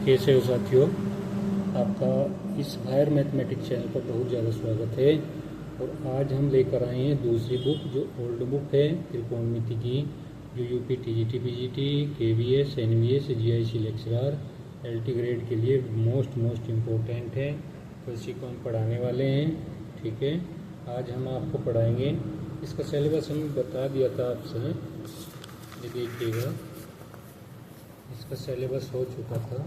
कैसे हो साथियों। आपका इस हायर मैथमेटिक्स चैनल पर बहुत ज़्यादा स्वागत है। और आज हम लेकर आए हैं दूसरी बुक जो ओल्ड बुक है त्रिकोणमिति की, जो UP TGT PGT KVS NVS GIC lecturer LT grade के लिए मोस्ट इम्पोर्टेंट है। तो इसी को हम पढ़ाने वाले हैं। ठीक है, आज हम आपको पढ़ाएंगे। इसका सिलेबस हम बता दिया था आपसे, ये देखिएगा इसका सिलेबस हो चुका था।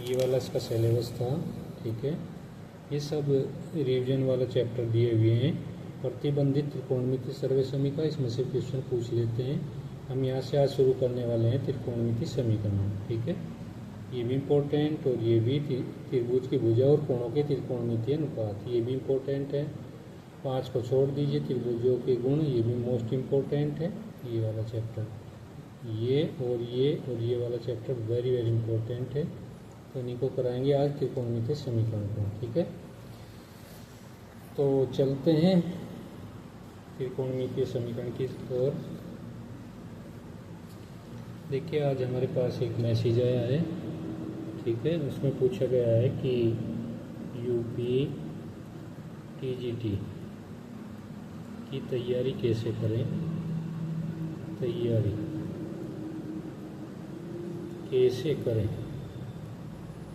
ये वाला इसका सिलेबस था। ठीक है, ये सब रिवीजन वाला चैप्टर दिए हुए हैं। प्रतिबंधित त्रिकोणमिति सर्वे समीकरण, इसमें से क्वेश्चन पूछ लेते हैं। हम यहाँ से आज शुरू करने वाले हैं त्रिकोणमिति समीकरण। ठीक है, ये भी इम्पोर्टेंट, और ये भी त्रिभुज की भुजा और कोणों के त्रिकोणमितीय अनुपात, ये भी इम्पोर्टेंट है। 5 को छोड़ दीजिए, त्रिभुजों के गुण, ये भी मोस्ट इम्पोर्टेंट है। ये वाला चैप्टर, ये और ये वाला चैप्टर वेरी इम्पोर्टेंट है। तो इन्हीं को कराएंगे आज त्रिकोणमितीय समीकरण को। ठीक है, तो चलते हैं त्रिकोणमितीय समीकरण की ओर। देखिए, आज हमारे पास एक मैसेज आया है। ठीक है, उसमें पूछा गया है कि यूपी टीजीटी की तैयारी कैसे करें, तैयारी कैसे करें।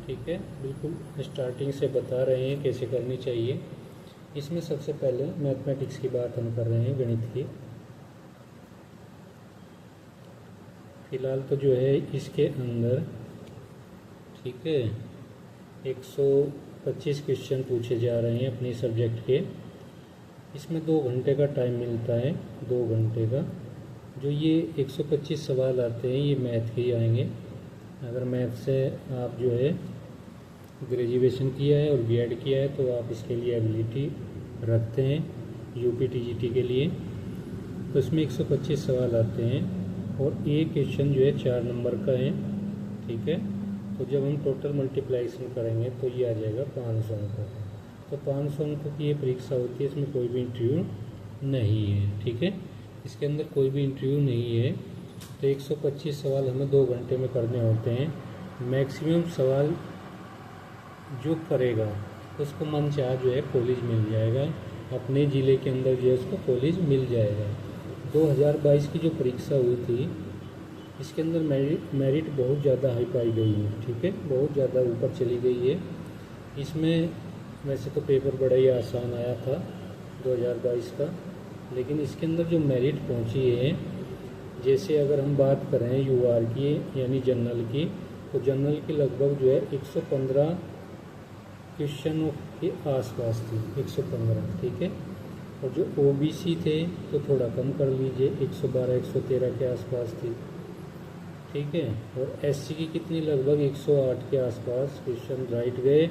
ठीक है, बिल्कुल स्टार्टिंग से बता रहे हैं कैसे करनी चाहिए। इसमें सबसे पहले मैथमेटिक्स की बात हम कर रहे हैं, गणित की। फिलहाल तो जो है इसके अंदर, ठीक है, 125 क्वेश्चन पूछे जा रहे हैं अपने सब्जेक्ट के। इसमें 2 घंटे का टाइम मिलता है, 2 घंटे का। जो ये 125 सवाल आते हैं, ये मैथ के ही आएंगे। अगर मैथ से आप जो है ग्रेजुएशन किया है और बीएड किया है तो आप इसके लिए एबिलिटी रखते हैं यूपी टीजीटी के लिए। तो इसमें 125 सवाल आते हैं और एक क्वेश्चन जो है 4 नंबर का है। ठीक है, तो जब हम टोटल मल्टीप्लाइजेशन करेंगे तो ये आ जाएगा 500 अंक। तो 500 अंक की ये परीक्षा होती है, इसमें कोई भी इंटरव्यू नहीं है। ठीक है, इसके अंदर कोई भी इंटरव्यू नहीं है। तो 125 सवाल हमें 2 घंटे में करने होते हैं। मैक्सिमम सवाल जो करेगा उसको मन चाह जो है कॉलेज मिल जाएगा, अपने ज़िले के अंदर जो है उसको कॉलेज मिल जाएगा। 2022 की जो परीक्षा हुई थी, इसके अंदर मेरिट बहुत ज़्यादा हाई पाई गई है। ठीक है, बहुत ज़्यादा ऊपर चली गई है। इसमें वैसे तो पेपर बड़ा ही आसान आया था 2022 का, लेकिन इसके अंदर जो मेरिट पहुंची है, जैसे अगर हम बात करें यूआर की यानी जनरल की, तो जनरल की लगभग जो है 115 क्वेश्चनों के आसपास थी, 115। ठीक है, और जो ओबीसी थे तो थोड़ा कम कर लीजिए, 112-113 के आसपास थी। ठीक है, और एससी की कितनी, लगभग 108 के आसपास क्वेश्चन राइट गए,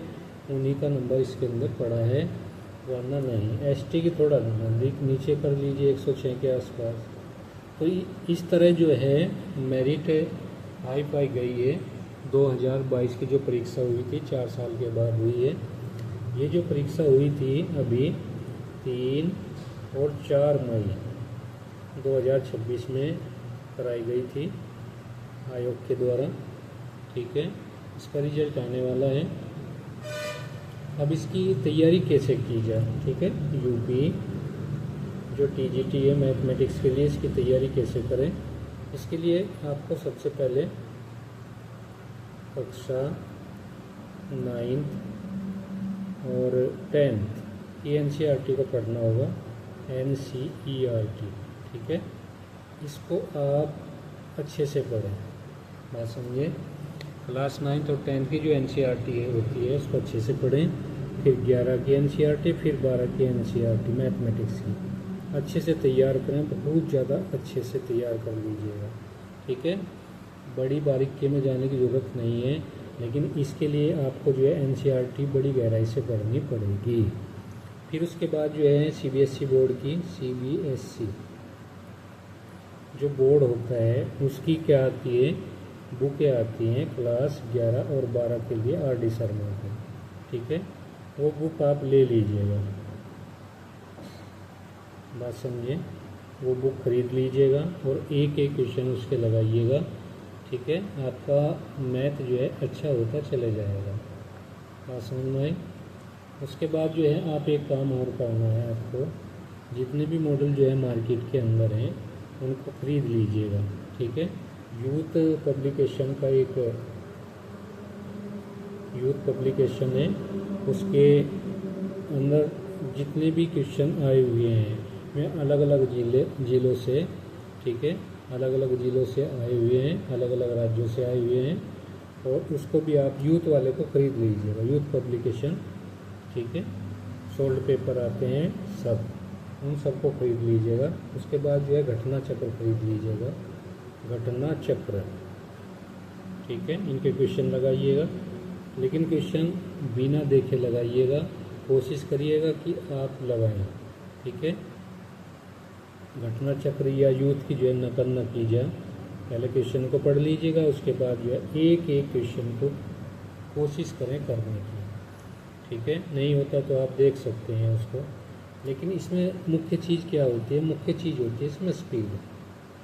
उन्हीं का नंबर इसके अंदर पड़ा है, वरना नहीं। एसटी की थोड़ा नीचे कर लीजिए, 106 के आसपास। तो इस तरह जो है मेरिट हाई पाई गई है। 2022 की जो परीक्षा हुई थी 4 साल के बाद हुई है। ये जो परीक्षा हुई थी अभी 3 और 4 मई 2026 में कराई गई थी आयोग के द्वारा। ठीक है, इसका रिजल्ट आने वाला है। अब इसकी तैयारी कैसे की जाए। ठीक है, यूपी जो टीजीटी है मैथमेटिक्स के लिए, इसकी तैयारी कैसे करें। इसके लिए आपको सबसे पहले कक्षा 9th और 10th की एनसीईआरटी को पढ़ना होगा, एनसीईआरटी। ठीक है, इसको आप अच्छे से पढ़ें, बात समझिए। क्लास 9th और 10th की जो एनसीईआरटी होती है उसको अच्छे से पढ़ें। फिर 11 की एनसीईआरटी, फिर 12 की एनसीईआरटी मैथमेटिक्स की अच्छे से तैयार करें, बहुत ज़्यादा अच्छे से तैयार कर लीजिएगा। ठीक है, बड़ी बारीकी में जाने की ज़रूरत नहीं है, लेकिन इसके लिए आपको जो है एनसीईआरटी बड़ी गहराई से पढ़नी पड़ेगी। फिर उसके बाद जो है सीबीएसई बोर्ड की, सीबीएसई जो बोर्ड होता है उसकी क्या आती है, बुकें आती हैं क्लास 11 और 12 के लिए आरडी शर्मा की। ठीक है, वो बुक आप ले लीजिएगा, बात समझिए। वो बुक खरीद लीजिएगा और एक एक क्वेश्चन उसके लगाइएगा। ठीक है, आपका मैथ जो है अच्छा होता चले जाएगा। बात समझ में आई। उसके बाद जो है आप एक काम और करना है आपको, जितने भी मॉडल जो है मार्केट के अंदर हैं उनको ख़रीद लीजिएगा। ठीक है, यूथ पब्लिकेशन का एक यूथ पब्लिकेशन है, उसके अंदर जितने भी क्वेश्चन आए हुए हैं मैं अलग अलग जिलों से, ठीक है, अलग अलग जिलों से आए हुए हैं, अलग अलग राज्यों से आए हुए हैं, और उसको भी आप यूथ वाले को ख़रीद लीजिएगा, यूथ पब्लिकेशन। ठीक है, सोल्ड पेपर आते हैं सब, उन सबको ख़रीद लीजिएगा। उसके बाद जो है घटना चक्र ख़रीद लीजिएगा, घटना चक्र। ठीक है, इनके क्वेश्चन लगाइएगा, लेकिन क्वेश्चन बिना देखे लगाइएगा, कोशिश करिएगा कि आप लगाएं। ठीक है, घटना चक्र या यूथ की जो है नकल न की जाए, पहले क्वेश्चन को पढ़ लीजिएगा, उसके बाद जो है एक एक क्वेश्चन को कोशिश करें करने की। ठीक है, नहीं होता तो आप देख सकते हैं उसको, लेकिन इसमें मुख्य चीज़ क्या होती है, मुख्य चीज़ होती है इसमें स्पीड।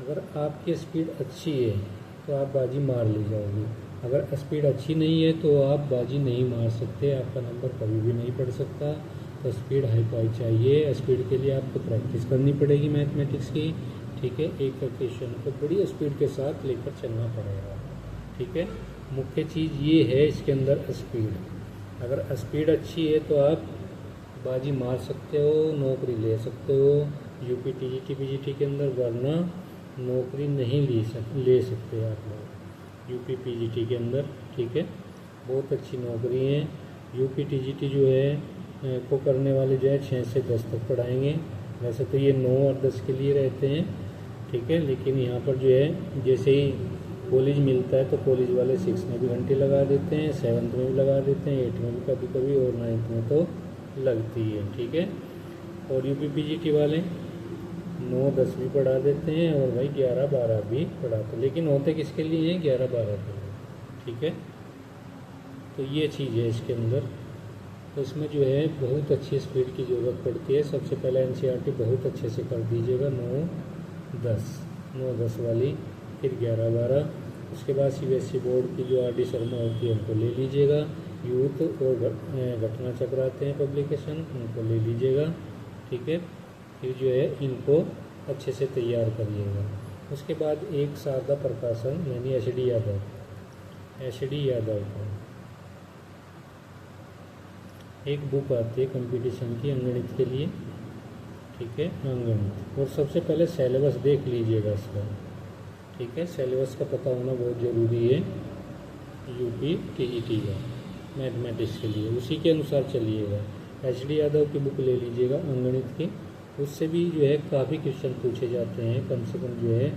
अगर आपकी स्पीड अच्छी है तो आप बाजी मार ले जाओगे, अगर स्पीड अच्छी नहीं है तो आप बाजी नहीं मार सकते, आपका नंबर कभी भी नहीं पड़ सकता। तो स्पीड हाई पाई चाहिए, स्पीड के लिए आपको प्रैक्टिस करनी पड़ेगी मैथमेटिक्स की। ठीक है, एक क्वेश्चन को बड़ी स्पीड के साथ लेकर चलना पड़ेगा। ठीक है, मुख्य चीज़ ये है इसके अंदर स्पीड। अगर स्पीड अच्छी है तो आप बाजी मार सकते हो, नौकरी ले सकते हो यूपी टीजीटी पीजीटी के अंदर, वरना नौकरी नहीं ले सकते आप लोग यूपी पीजीटी के अंदर। ठीक है, बहुत अच्छी नौकरी है। यूपी टीजीटी जो है को करने वाले जो है 6 से 10 तक पढ़ाएंगे। वैसे तो ये 9 और 10 के लिए रहते हैं। ठीक है, लेकिन यहाँ पर जो है जैसे ही कॉलेज मिलता है तो कॉलेज वाले 6 में भी घंटे लगा देते हैं, 7th में भी लगा देते हैं, 8th में भी कभी कभी, और 9th में तो लगती है। ठीक है, और यूपी पीजीटी वाले 9-10 भी पढ़ा देते हैं, और भाई 11-12 भी पढ़ाते हैं, लेकिन होते किसके लिए हैं, 11-12 के लिए। ठीक है, तो ये चीज़ है इसके अंदर। तो इसमें जो है बहुत अच्छी स्पीड की ज़रूरत पड़ती है। सबसे पहले एनसीईआरटी बहुत अच्छे से कर दीजिएगा, 9-10 वाली, फिर 11-12। उसके बाद सीबीएसई बोर्ड की जो आर डी शर्मा होती है उनको ले लीजिएगा, यूथ और घटना चक्र आते हैं पब्लिकेशन, उनको ले लीजिएगा। ठीक है, फिर जो है इनको अच्छे से तैयार करिएगा। उसके बाद एक शारदा प्रकाशन यानी एच.डी. यादव को एक बुक आती है कंपटीशन की अंगणित के लिए। ठीक है, अंगणित, और सबसे पहले सिलेबस देख लीजिएगा इसका। ठीक है, सिलेबस का पता होना बहुत ज़रूरी है यूपी टीजीटी का मैथमेटिक्स के लिए, उसी के अनुसार चलिएगा। एच.डी. यादव की बुक ले लीजिएगा अंगणित की, उससे भी जो है काफ़ी क्वेश्चन पूछे जाते हैं, कम से कम जो है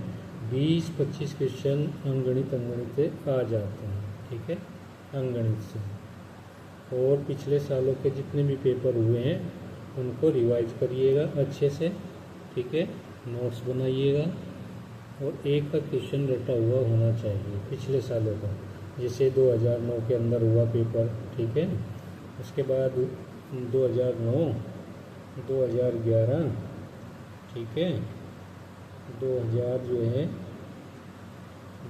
20-25 क्वेश्चन अंगणित आ जाते हैं। ठीक है, अंगणित से, और पिछले सालों के जितने भी पेपर हुए हैं उनको रिवाइज करिएगा अच्छे से। ठीक है, नोट्स बनाइएगा, और एक का क्वेश्चन रटा हुआ होना चाहिए पिछले सालों का, जैसे 2009 के अंदर हुआ पेपर। ठीक है, उसके बाद 2009, 2011, ठीक है, 2000 जो है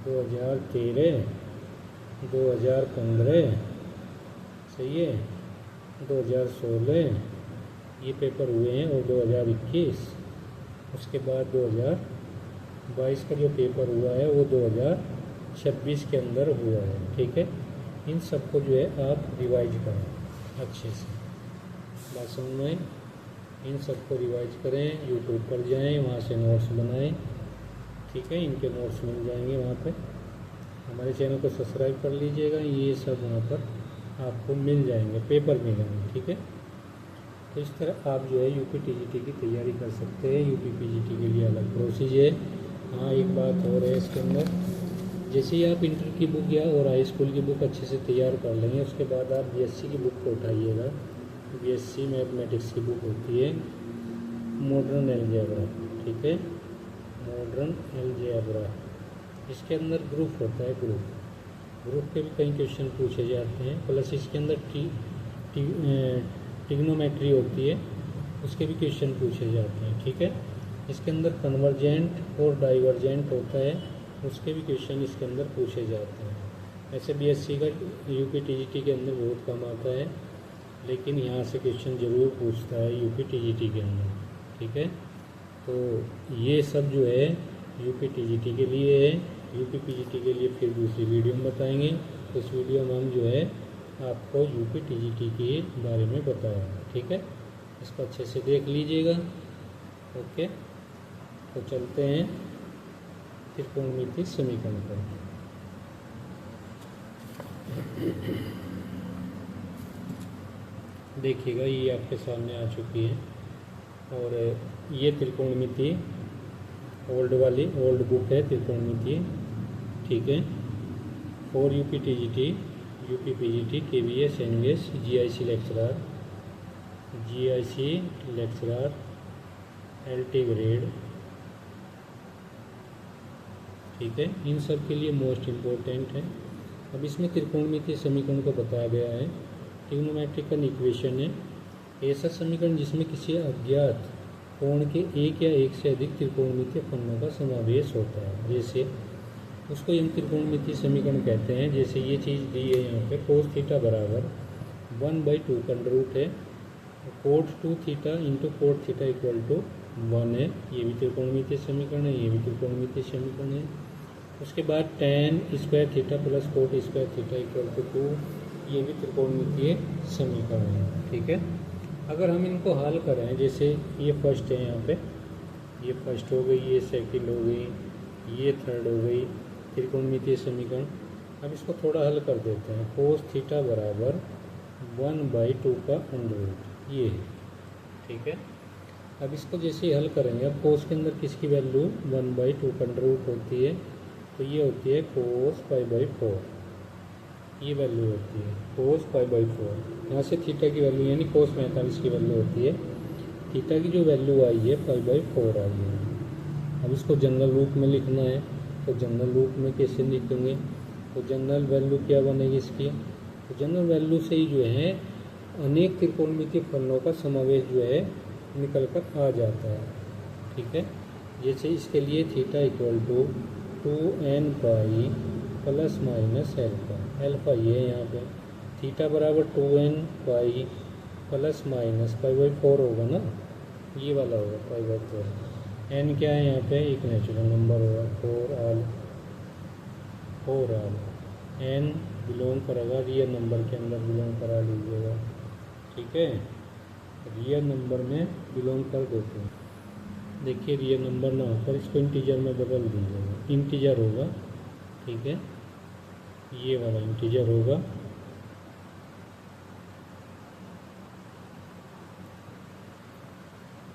2013, 2015, सही है, 2016 ये पेपर हुए हैं, और 2021, उसके बाद 2022 का जो पेपर हुआ है वो 2026 के अंदर हुआ है। ठीक है, इन सबको जो है आप रिवाइज करें अच्छे से, बात समझ में आई? इन सबको रिवाइज करें, यूट्यूब पर जाएं, वहाँ से नोट्स बनाएं। ठीक है, इनके नोट्स मिल जाएंगे वहाँ पर। हमारे चैनल को सब्सक्राइब कर लीजिएगा, ये सब वहाँ पर आपको मिल जाएंगे, पेपर मिलेंगे। ठीक है, तो इस तरह आप जो है यूपी टीजीटी की तैयारी कर सकते हैं। यूपी पीजीटी के लिए अलग प्रोसीजर है। हाँ, एक बात और है इसके अंदर, जैसे ही आप इंटर की बुक या और हाई स्कूल की बुक अच्छे से तैयार कर लेंगे, उसके बाद आप बीएससी की बुक को उठाइएगा। बीएससी मैथमेटिक्स की बुक होती है मॉडर्न अलजेब्रा। ठीक है, मॉडर्न अलजेब्रा, इसके अंदर ग्रुप होता है, ग्रुप के भी कई क्वेश्चन पूछे जाते हैं, प्लस इसके अंदर ट्रिग्नोमेट्री होती है, उसके भी क्वेश्चन पूछे जाते हैं। ठीक है, इसके अंदर कन्वर्जेंट और डाइवर्जेंट होता है, उसके भी क्वेश्चन इसके अंदर पूछे जाते हैं। ऐसे बीएससी का यूपी टीजीटी के अंदर बहुत कम आता है, लेकिन यहाँ से क्वेश्चन ज़रूर पूछता है यूपी टीजीटी के अंदर। ठीक है, तो ये सब जो है यूपी टीजीटी के लिए है। यूपी पीजीटी के लिए फिर दूसरी वीडियो में बताएंगे। तो इस वीडियो में हम जो है आपको यूपी टीजीटी के बारे में बताएंगे। ठीक है, इसको अच्छे से देख लीजिएगा। ओके, तो चलते हैं त्रिकोणमितीय समीकरण पर। देखिएगा, ये आपके सामने आ चुकी है और ये त्रिकोणमितीय ओल्ड बुक है त्रिकोणमितीय। ठीक है, for UP TGT, UP PGT, KVS, NVS, GIC lecturer, LT grade. ठीक है, इन सब के लिए मोस्ट इम्पोर्टेंट है। अब इसमें त्रिकोणमितीय समीकरण को बताया गया है। ट्रिग्नोमेट्रिकल इक्वेशन है ऐसा समीकरण जिसमें किसी अज्ञात कोण के एक या एक से अधिक त्रिकोणमितीय फलनों का समावेश होता है। जैसे उसको हम त्रिकोणमितीय समीकरण कहते हैं। जैसे ये चीज़ दी है यहाँ पे, cos थीटा बराबर 1/2 का अंडर रूट है, cot 2 theta into cot theta equal to 1 है। ये भी त्रिकोणमितीय समीकरण है, ये भी त्रिकोणमितीय समीकरण है। उसके बाद tan square theta plus cot square theta equal to 2, ये भी त्रिकोणमितीय समीकरण है। ठीक है, अगर हम इनको हल करें, जैसे ये फर्स्ट है, यहाँ पे ये फर्स्ट हो गई, ये सेकंड हो गई, ये थर्ड हो गई त्रिकोणमितीय समीकरण। अब इसको थोड़ा हल कर देते हैं। cos थीटा बराबर 1/2 का अंडर रूट, ये है। ठीक है, अब इसको जैसे ही हल करेंगे, अब cos के अंदर किसकी वैल्यू 1/2 का अंडर रूट होती है, तो ये होती है cos π/4, ये वैल्यू होती है cos π/4। यहाँ से थीटा की वैल्यू यानी cos 45 की वैल्यू होती है। थीटा की जो वैल्यू आई है π/4 आई है। अब इसको जनरल रूप में लिखना है, तो जनरल रूप में कैसे लिखेंगे, तो जनरल वैल्यू क्या बनेगी इसकी, तो जनरल वैल्यू से ही जो है अनेक त्रिकोणमितीय फलनों का समावेश जो है निकल कर आ जाता है। ठीक है, जैसे इसके लिए theta equal to 2n pi plus minus alpha, ये है यहाँ पे। थीटा बराबर 2n पाई प्लस माइनस π/4 होगा ना, ये वाला होगा π/4। n क्या है यहाँ पे, एक नेचुरल नंबर होगा, 4 आल n बिलोंग करेगा रियल नंबर के अंदर, बिलोंग करा लीजिएगा। ठीक है, रियल नंबर में बिलोंग कर देते हैं। देखिए, रियल नंबर ना होकर इसको इंटीजर में बदल दीजिएगा, इंटीजर होगा। ठीक है, ये वाला इंटीजर होगा।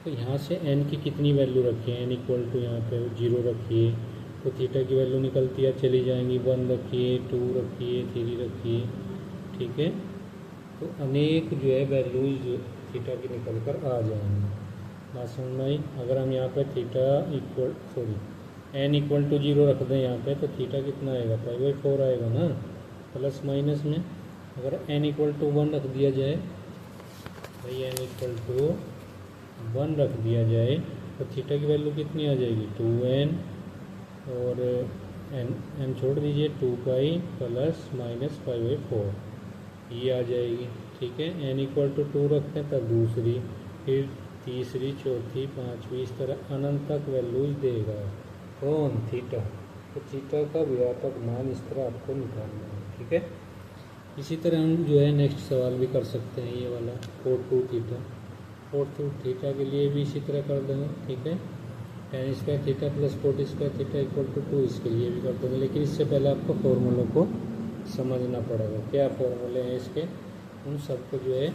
तो यहाँ से n की कितनी वैल्यू रखिए, n इक्वल टू यहाँ पे 0 रखिए, तो थीटा की वैल्यू निकलती है चली जाएंगी। 1 रखिए, 2 रखिए, 3 रखिए। ठीक है, तो अनेक जो है वैल्यूज थीटा की निकल कर आ जाएंगी। बात समझ में आई। अगर हम यहाँ पे थीटा n इक्वल टू 0 रख दें यहाँ पे, तो थीटा कितना आएगा, π/4 आएगा ना, प्लस माइनस में। अगर n इक्वल टू 1 रख दिया जाए, भाई n इक्वल टू 1 रख दिया जाए, तो थीटा की वैल्यू कितनी आ जाएगी, 2n और n छोड़ दीजिए, 2 पाई प्लस माइनस π/4, ये आ जाएगी। ठीक है, n इक्वल टू 2 रखते हैं, तब दूसरी, फिर तीसरी, चौथी, पाँचवीं, इस तरह अनंत तक वैल्यूज देगा कौन, थीटा। तो थीटा का व्यापक मान इस तरह आपको निकालना है। ठीक है, इसी तरह हम जो है नेक्स्ट सवाल भी कर सकते हैं, ये वाला cot 2 थीटा। cot 2 थीटा के लिए भी इसी तरह कर देंगे। ठीक है, tan square theta plus cot square theta equal to 2, इसके लिए भी कर देंगे। लेकिन इससे पहले आपको फॉर्मूलों को समझना पड़ेगा, क्या फॉर्मूले हैं इसके, उन सबको जो है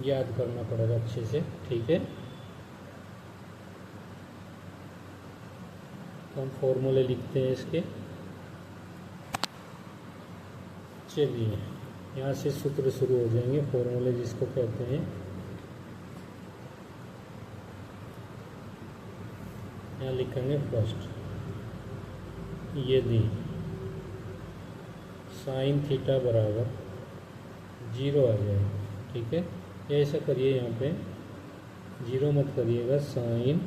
याद करना पड़ेगा अच्छे से। ठीक है, तो हम फॉर्मूले लिखते हैं इसके। चलिए, यहाँ से सूत्र शुरू हो जाएंगे, फॉर्मूले जिसको कहते हैं। यहाँ लिखेंगे फर्स्ट, यदि साइन थीटा बराबर 0 आ जाए। ठीक है, या ऐसा करिए, यहाँ पे 0 मत करिएगा, साइन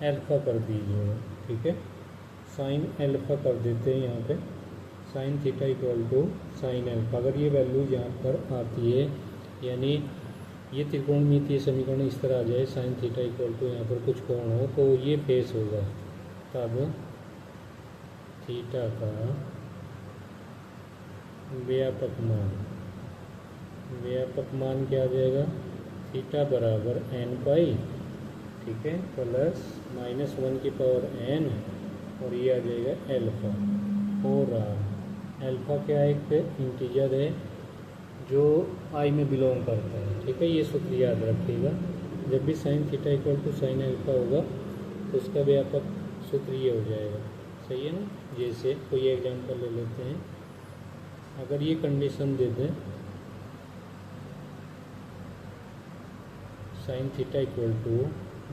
एल्फा कर दीजिएगा। ठीक है, साइन एल्फा कर देते हैं यहाँ पे, sine theta equal to sine alpha. अगर ये वैल्यू यहाँ पर आती है, यानी ये त्रिकोणमितीय समीकरण इस तरह आ जाए, साइन थीटा इक्वल टू यहाँ पर कुछ कोण हो तो ये फेस होगा, तब थीटा का व्यापक मान क्या आ जाएगा, थीटा बराबर n पाई, ठीक है, प्लस -1 की पावर n, और ये आ जाएगा एल्फा। और एल्फा क्या एक इंटीजर है जो आई में बिलोंग करता है, ठीक है। ये सूत्र याद रखिएगा, जब भी sine theta equal to sine alpha होगा तो उसका व्यापक सूत्र ये हो जाएगा, सही है ना। जैसे कोई एग्जांपल ले लेते हैं, अगर ये कंडीशन दे दें साइन थीटा इक्वल टू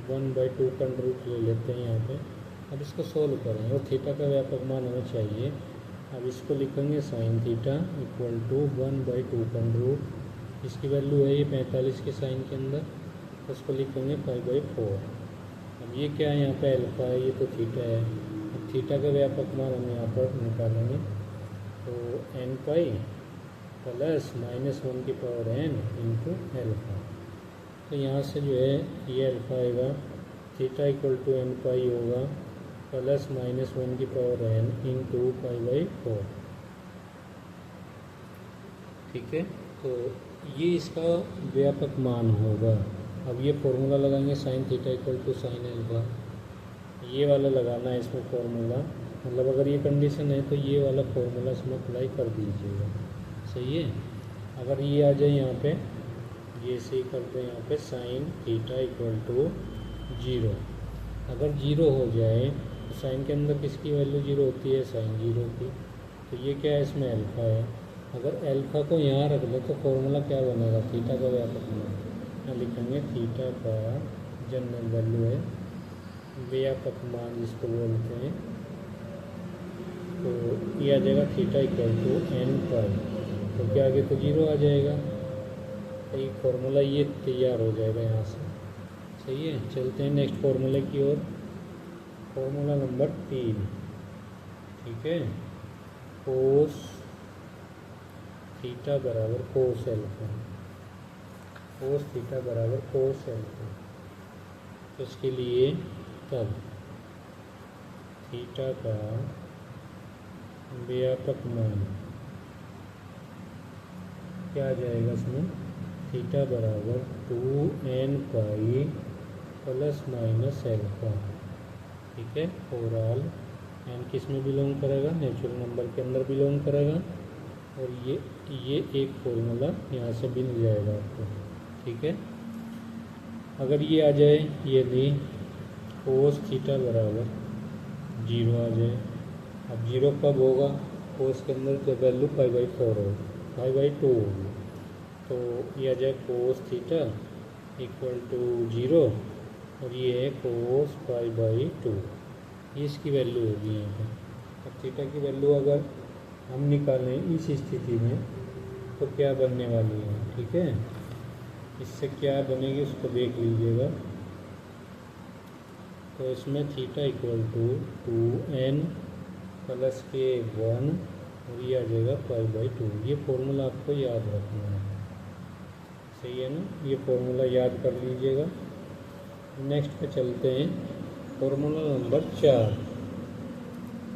1/2 का रूट ले लेते हैं यहाँ पे। अब इसको सोल्व करें और थीटा का व्यापक मान हमें चाहिए। अब इसको लिखेंगे साइन थीटा इक्वल टू 1/2 का रूट, इसकी वैल्यू है ये 45 के साइन के अंदर, तो उसको लिखेंगे 5/4। अब ये क्या है, यहाँ पे अल्फा है, ये तो थीटा है। अब थीटा का व्यापक मान हम यहाँ पर निकालेंगे, तो n पाई प्लस -1 की पावर n इंटू एल्फा। तो यहाँ से जो है ये अल्फा आएगा, थीटा इक्वल टू n पाई होगा प्लस -1 की पावर n इंटू 5/4, ठीक है। तो ये इसका व्यापक मान होगा। अब ये फॉर्मूला लगाएंगे sine theta equal to sine alpha, ये वाला लगाना है इसमें फॉर्मूला, मतलब अगर ये कंडीशन है तो ये वाला फॉर्मूला इसमें अप्लाई कर दीजिएगा, सही है। अगर ये आ जाए यहाँ पे, ये से करते हैं यहाँ पे साइन थीटा इक्वल टू 0, अगर 0 हो जाए तो साइन के अंदर किसकी वैल्यू 0 होती है, साइन 0 की। तो ये क्या है, इसमें अल्फा है। अगर अल्फा को यहाँ रख ले तो फॉर्मूला क्या बनेगा, थीटा का व्यापक मान। यहाँ लिखेंगे थीटा का जनरल वैल्यू है, व्यापक मान जिसको बोलते हैं, तो ये आ जाएगा थीटा इक्वल टू n पाई। तो क्या आगे तो 0 आ जाएगा, तो ये फॉर्मूला ये तैयार हो जाएगा यहाँ से, सही है। चलते हैं नेक्स्ट फॉर्मूले की ओर, फॉर्मूला नंबर 3, ठीक है। कोस थीटा बराबर कोस एल्फा, कोस थीटा बराबर कोस एल्फा। तो इसके लिए तब थीटा का व्यापक मान क्या आ जाएगा इसमें, थीटा बराबर 2n pi plus minus alpha, ठीक है। ओवरऑल n किस में बिलोंग करेगा, नेचुरल नंबर के अंदर बिलोंग करेगा, और ये एक फॉर्मूला यहाँ से मिल जाएगा आपको, ठीक है। अगर ये आ जाए, ये नहीं, कोस थीटा बराबर 0 आ जाए। अब 0 कब होगा, कोस के अंदर जब वैल्यू 5/4 हो, 5/2 होगी, तो ये आ जाए कोस थीटा इक्वल टू 0, और ये है कोस 5/2, ये इसकी वैल्यू होगी यहाँ पर। अब थीटा की वैल्यू अगर हम निकालें इस स्थिति में तो क्या बनने वाली है, ठीक है। इससे क्या बनेगी उसको देख लीजिएगा। तो इसमें theta equal to 2n plus के 1, और ये आ जाएगा 5/2। ये फॉर्मूला आपको याद रखना है, सही है ना, ये फॉर्मूला याद कर लीजिएगा। नेक्स्ट पे चलते हैं, फॉर्मूला नंबर 4।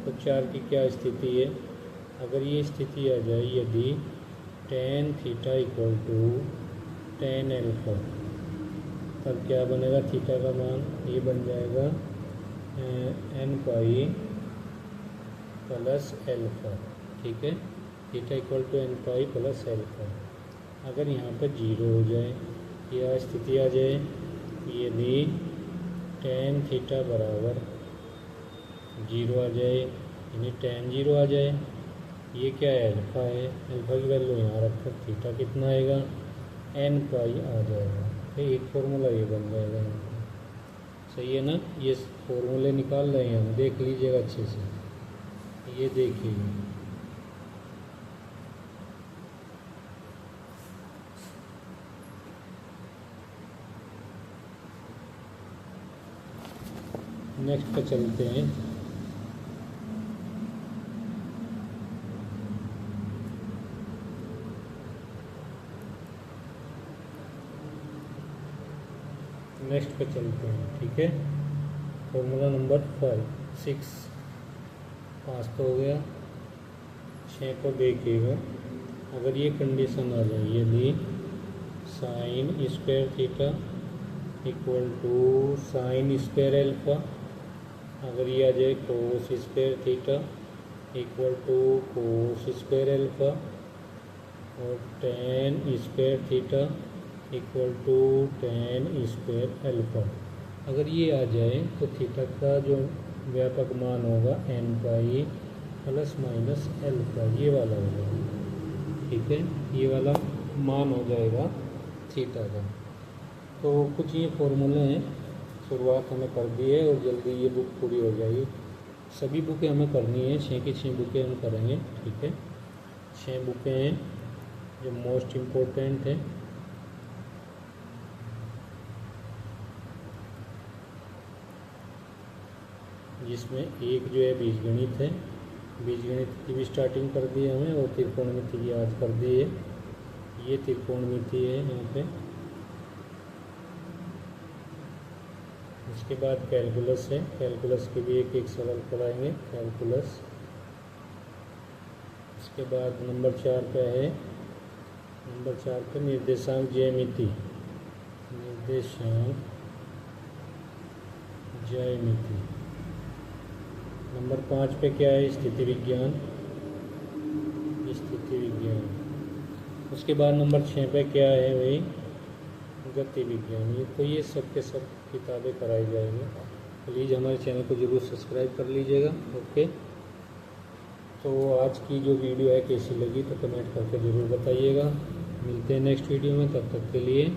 तो 4 की क्या स्थिति है, अगर ये स्थिति आ जाए, यदि tan theta equal to tan alpha, तब क्या बनेगा थीटा का मान, ये बन जाएगा n पाई प्लस एल्फा, ठीक है। Theta equal to n pi plus alpha. अगर यहाँ पर 0 हो जाए, यह स्थिति आ जाए, यदि tan थीटा बराबर 0 आ जाए, यानी tan 0 आ जाए, ये क्या है, अल्फा है, अल्फा की वैल्यू यहाँ रखकर थीटा कितना आएगा, n पाई आ जाएगा। तो एक फॉर्मूला ये बन जाएगा यहाँ पर, सही है ना। ये फॉर्मूले निकाल रहे हैं हम, देख लीजिएगा अच्छे से, ये देखिए। नेक्स्ट पे चलते हैं, नेक्स्ट पे चलते हैं, ठीक है। फॉर्मूला नंबर 5 तो हो गया। 6 को देखिएगा, अगर ये कंडीशन आ जाए, यदि sine square theta equal to sine square alpha, अगर ये आ जाए cos square theta equal to cos square alpha, और tan square theta equal to tan square alpha, अगर ये आ जाए तो थीटा का जो व्यापक मान होगा n pi plus minus alpha, ये वाला होगा, ठीक है। ये वाला मान हो जाएगा थीटा का। तो कुछ ये फॉर्मूले हैं, शुरुआत हमें कर दी है और जल्दी ये बुक पूरी हो जाएगी। सभी बुकें हमें करनी है, 6 की 6 बुकें हम करेंगे, ठीक है। 6 बुकें हैं जो मोस्ट इम्पोर्टेंट है। जिसमें एक जो है बीजगणित है, बीजगणित की भी स्टार्टिंग कर दी है हमें, और त्रिकोणमिति की आज कर दी है। ये त्रिकोणमिति है यहाँ पे। उसके बाद कैलकुलस है, कैलकुलस के भी एक एक सवाल कराएंगे, कैलकुलस। उसके बाद नंबर 4 पे है, नंबर 4 पे निर्देशांक ज्यामिति, निर्देशांक ज्यामिति। नंबर 5 पे क्या है, स्थिति विज्ञान, स्थिति विज्ञान। उसके बाद नंबर 6 पे क्या है भाई, गति विज्ञान। ये तो ये सब के सब किताबें कराई जाएंगी। प्लीज़ हमारे चैनल को ज़रूर सब्सक्राइब कर लीजिएगा, ओके। तो आज की जो वीडियो है कैसी लगी तो कमेंट करके ज़रूर बताइएगा। मिलते हैं नेक्स्ट वीडियो में, तब तक के लिए